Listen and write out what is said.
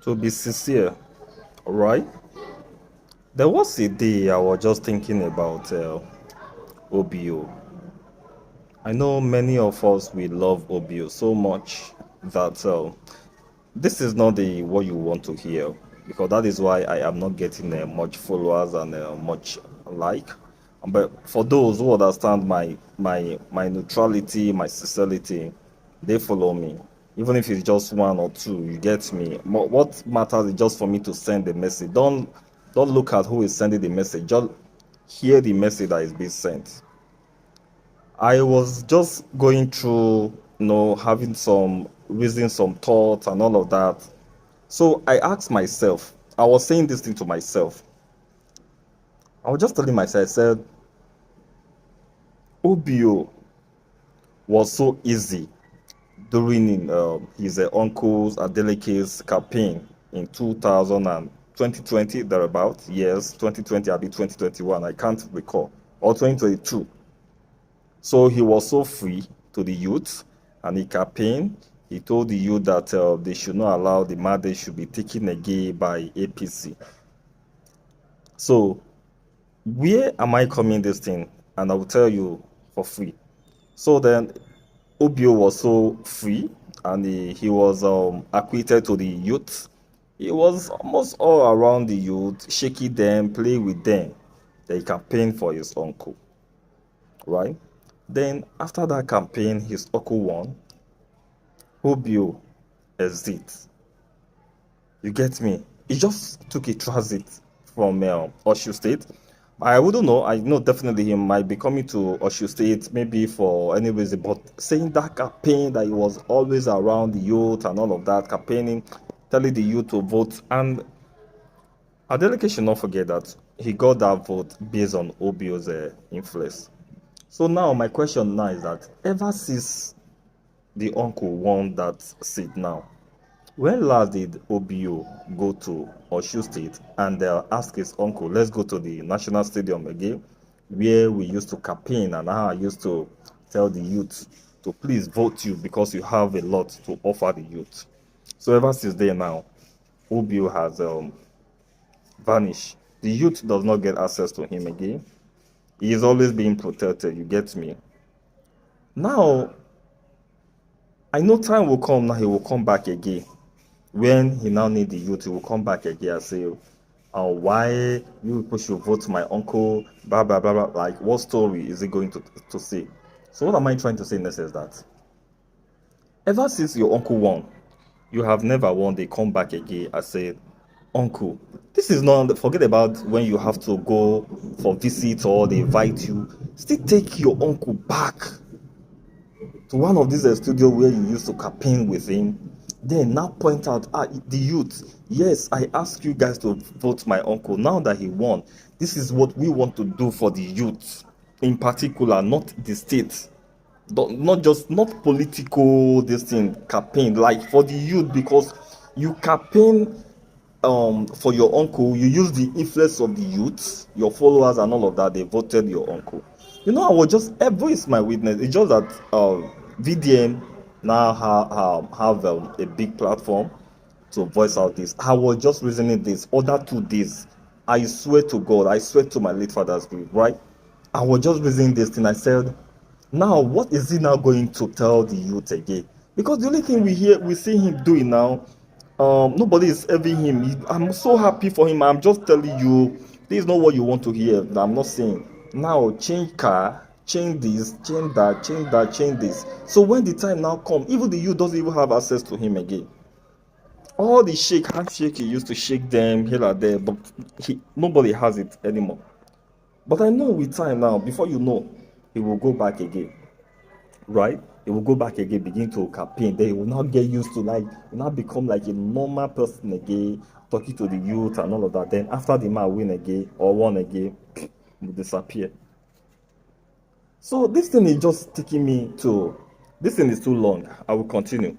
To be sincere, right? There was a day I was just thinking about OBO. I know many of us we love OBO so much that this is not the what you want to hear, because that is why I am not getting much followers and much like. But for those who understand my neutrality, my sincerity, they follow me. Even if it's just one or two, you get me. What matters is just for me to send the message. Don't look at who is sending the message. Just hear the message that is being sent. I was just going through, having some reason, some thoughts, and all of that. So I asked myself, I was saying this thing to myself. I was just telling myself, I said, OBO was so easy during his uncle's Adeleke's campaign in 2000 and 2020, thereabout. Yes, 2020, I'll be 2021, I can't recall, or 2022. So he was so free to the youth, and he campaigned. He told the youth that they should not allow the mandate should be taken again by APC. So where am I coming this thing? And I will tell you for free. So then OBO was so free, and he was acquainted to the youth. He was almost all around the youth, shaking them, play with them. Then he campaigned for his uncle, right? Then after that campaign, his uncle won. OBO exit. You get me? He just took a transit from Osun State. I wouldn't know. I know definitely he might be coming to Osun State maybe for any reason, but saying that campaign that he was always around the youth and all of that, campaigning, telling the youth to vote. And Adeleke should not forget that he got that vote based on OBO's influence. So now my question now is that ever since the uncle won that seat now, when last did OBO go to Osun State and ask his uncle, let's go to the National Stadium again, where we used to campaign, and how I used to tell the youth to please vote you because you have a lot to offer the youth. So ever since then now, OBO has vanished. The youth does not get access to him again. He is always being protected, you get me? Now, I know time will come now, he will come back again. When he now need the youth, he will come back again and say, why you people should vote my uncle, blah, blah, blah, blah. Like, what story is he going to say? So what am I trying to say next is that ever since your uncle won, you have never won. They come back again and say, uncle, this is not, forget about when you have to go for visit or they invite you. Still take your uncle back to one of these studios where you used to campaign with him. Then now point out, the youth, yes, I asked you guys to vote my uncle. Now that he won, this is what we want to do for the youth in particular, not the state. Not political this thing campaign, like for the youth, because you campaign for your uncle, you use the influence of the youth, your followers and all of that, they voted your uncle. I was just, every is my witness. It's just that VDM now have a big platform to voice out this. I was just reasoning this other 2 days. I swear to God, I swear to my late father's grave, right? I was just reasoning this thing. I said, now what is he now going to tell the youth again? Because the only thing we see him doing now, nobody is having him. I'm so happy for him. I'm just telling you, this is not what you want to hear. I'm not saying now change car, change this, change that, change that, change this. So when the time now come, even the youth doesn't even have access to him again. All the handshake he used to shake them here and there, but nobody has it anymore. But I know with time now, before you know, he will go back again, right? He will go back again, begin to campaign. Then he will now get used to, like, will now become like a normal person again, talking to the youth and all of that. Then after the man win again or won again, he will disappear. So this thing is just taking me to, this thing is too long. I will continue.